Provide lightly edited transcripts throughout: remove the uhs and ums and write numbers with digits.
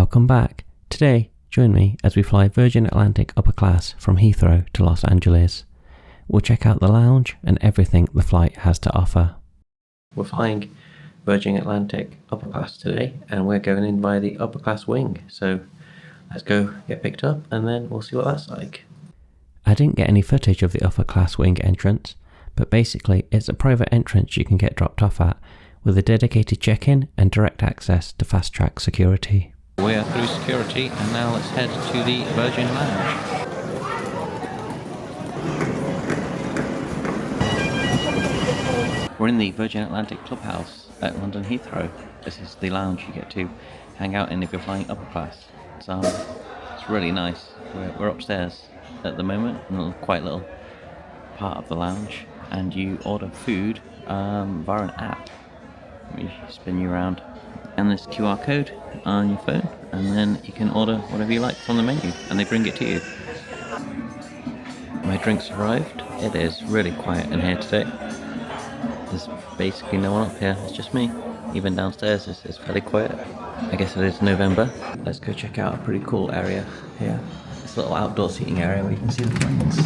Welcome back. Today, join me as we fly Virgin Atlantic upper class from Heathrow to Los Angeles. We'll check out the lounge and everything the flight has to offer. We're flying Virgin Atlantic upper class today, and we're going in by the upper class wing. So let's go get picked up and then we'll see what that's like. I didn't get any footage of the upper class wing entrance, but basically it's a private entrance you can get dropped off at, with a dedicated check-in and direct access to fast-track security. We are through security and now let's head to the Virgin Lounge. We're in the Virgin Atlantic Clubhouse at London Heathrow. This is the lounge you get to hang out in if you're flying upper class. It's really nice. We're upstairs at the moment, in a quite little part of the lounge, and you order food via an app. We spin you around, and this QR code on your phone, and then you can order whatever you like from the menu, and they bring it to you. My drinks arrived. It is really quiet in here today. There's basically no one up here, it's just me. Even downstairs it's fairly quiet. I guess it is November. Let's go check out a pretty cool area here. This little outdoor seating area where you can see the planes.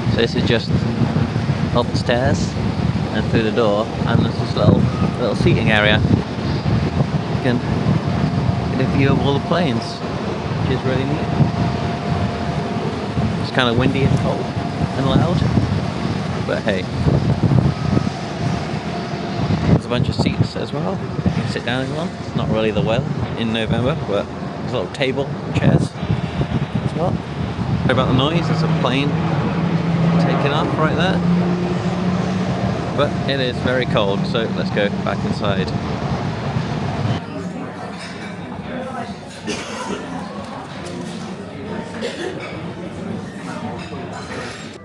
So this is just up the stairs and through the door, and there's this little seating area. You can get a view of all the planes, which is really neat. It's kind of windy and cold and loud, but hey. There's a bunch of seats as well. You can sit down in one. It's not really the weather in November, but there's a little table, chairs as well. Sorry about the noise, there's a plane taking off right there, but it is very cold, so let's go back inside.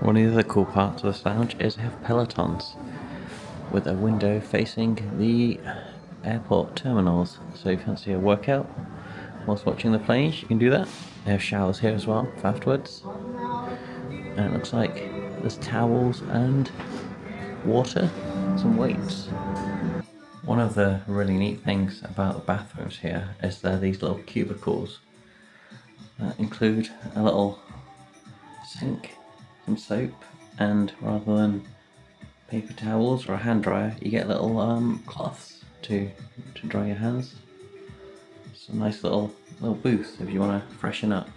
One of the other cool parts of this lounge is they have Pelotons with a window facing the airport terminals, so if you fancy a workout whilst watching the planes, you can do that. They have showers here as well for afterwards, and it looks like there's towels and water, some weights. One of the really neat things about the bathrooms here is they're these little cubicles that include a little sink, some soap, and rather than paper towels or a hand dryer, you get little cloths to dry your hands. It's a nice little booth if you want to freshen up.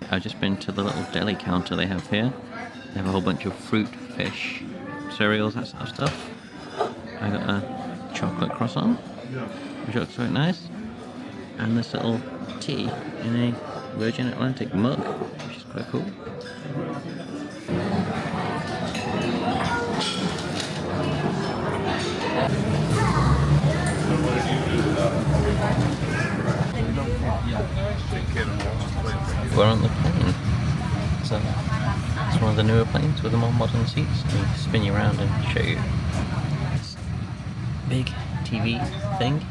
I've just been to the little deli counter they have here. They have a whole bunch of fruit, fish, cereals, that sort of stuff. I got a chocolate croissant, which looks very nice, and this little tea in a Virgin Atlantic mug, which is quite cool. We're on the plane, so it's one of the newer planes with the more modern seats. Let me spin you around and show you this big TV thing.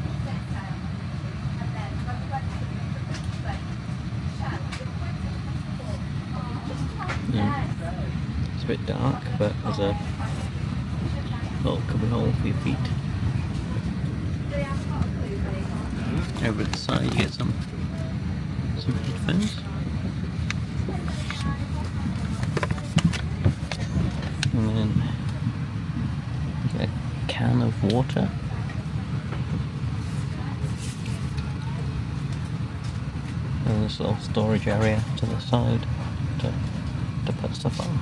It's a bit dark, but there's a little cubby hole for your feet. Over at the side you get some headphones. And then you get a can of water. And this little storage area to the side to put stuff on.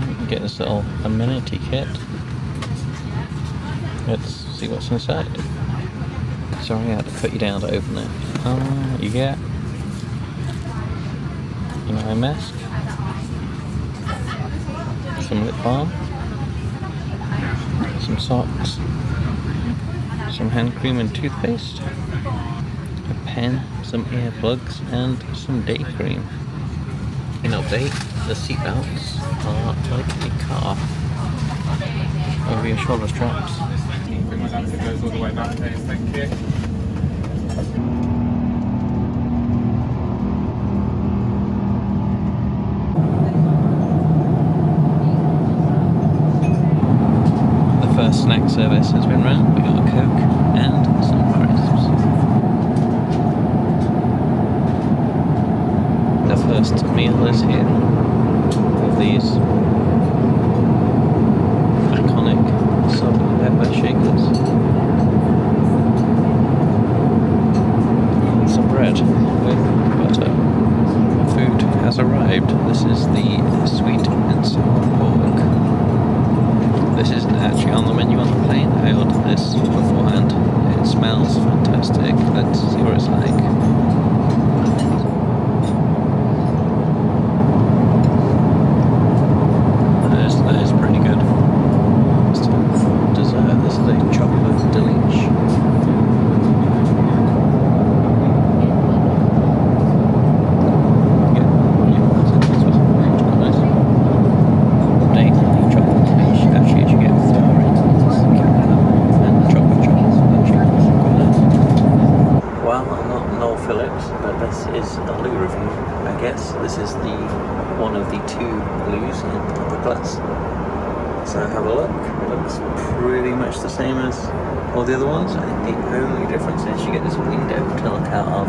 You can get this little Amenity Kit. Let's see what's inside. Sorry, I had to put you down to open it. You get an eye mask, some lip balm, some socks, some hand cream and toothpaste, a pen, some earplugs, and some day cream. In update, the seatbelts are like a car. your shoulder straps. It goes all the way back, please. Thank you. The first snack service has been run. We got a Coke and some crisps. The first meal is here of these iconic salt and pepper shakers. Some bread with butter. Food has arrived. This is the sweet and sour pork. This isn't actually on the menu on the plane. I ordered this beforehand. It smells fantastic. Let's see what it's like. That is pretty good. Dessert. This is a chocolate delish. This is one of the two blues in upper class. So have a look. It looks pretty much the same as all the other ones. I think the only difference is you get this window to look out of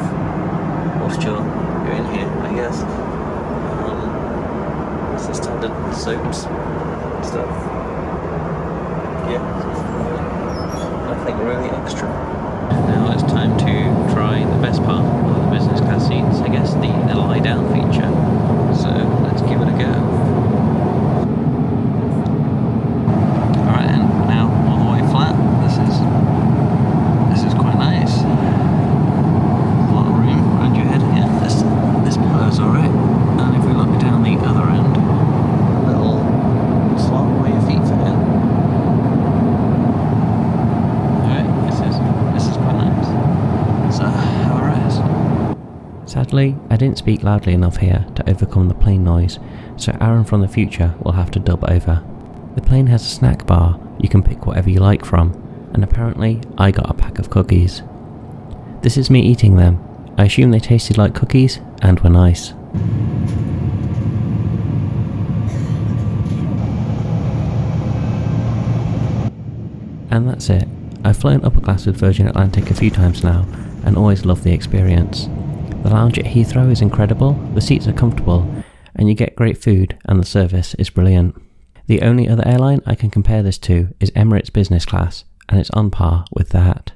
whilst you're in here, I guess. It's the standard soaps stuff. Yeah, nothing really extra. Now it's time to try the best part of the business class seats, I guess, the lie down feature. So let's give it a go. Alright, and now all the way flat. This is quite nice. A lot of room around your head. Yeah, this pillow's alright. And if we look down the other end, a little slot where your feet fit in. This is quite nice. So, have a rest. Sadly, I didn't speak loudly enough here to overcome the plane noise, so Aaron from the future will have to dub over. The plane has a snack bar you can pick whatever you like from, and apparently I got a pack of cookies. This is me eating them. I assume they tasted like cookies and were nice. And that's it. I've flown upper class with Virgin Atlantic a few times now and always loved the experience. The lounge at Heathrow is incredible, the seats are comfortable, and you get great food and the service is brilliant. The only other airline I can compare this to is Emirates Business Class, and it's on par with that.